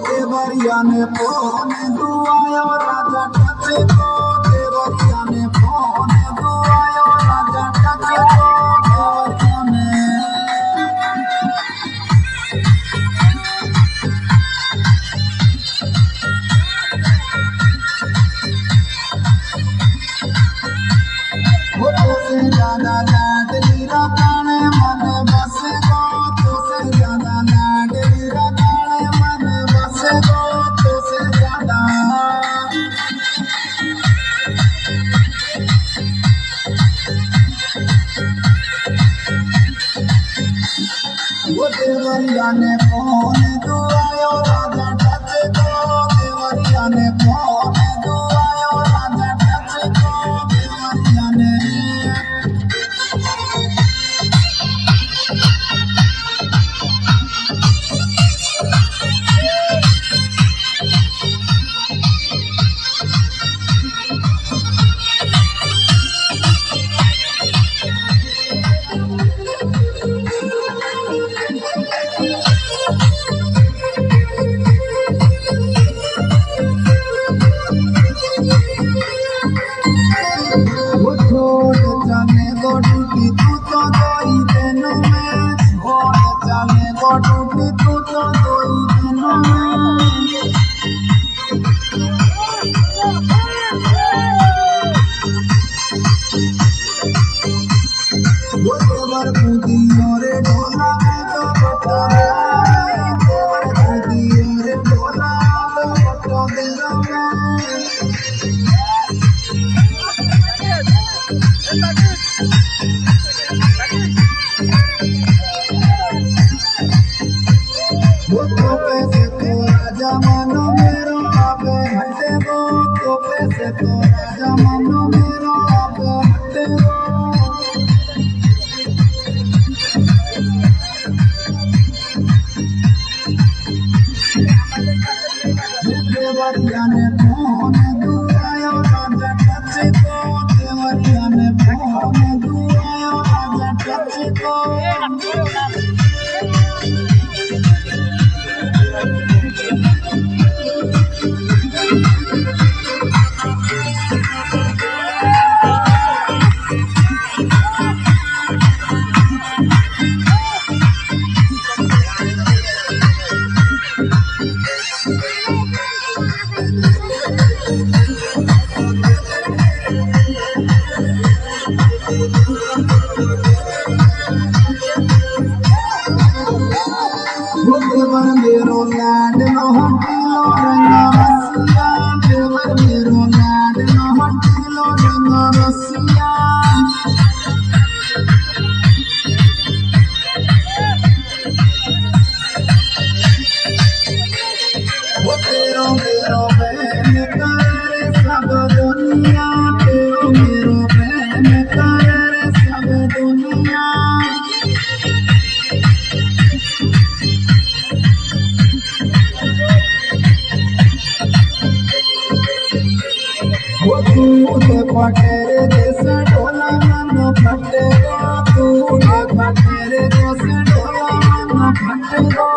देवरिया ने फोन दुआयो राजा टचे को देवरिया ने फोन दुआयो राजा टचे को देवरिया में तो से ज्यादा लाडली रताने मन बस गो तो से ज्यादा लाडली रताने मन बस गो तो से ज्यादा वो देवरिया ने फोन दुआयो राजा टचे को देवरिया ने फोन दुआयो राजा टचे को देवरिया ने तू तो दोई दिन में घोड़ चले गोडू तू तो दोई दिन में वो देवर कूदियो रे ढोला में तो बटो रे देवर कूदियो रे ढोला में बटो देर में वो तो पैसे तो राजा मानो मेरो आगे हटे वो तो पैसे तो राजा मानो मेरो आगे हटे वो देवरिया ने फोन दुआयो राजा टचे को देवरिया ने फोन दुआयो राजा टचे को देवर मेरो लाड नो हटिलो रंगा रसिया देवर मेरो लाड नो हटिलो रंगा रसिया वो तेरो मेरो बहन करे सब दुनिया तेरो मेरो बहन करे सब दुनिया वो तू पटेरे जैसे ढोला मन फटेगा तू पटेरे जैसे ढोला मन फटेगा।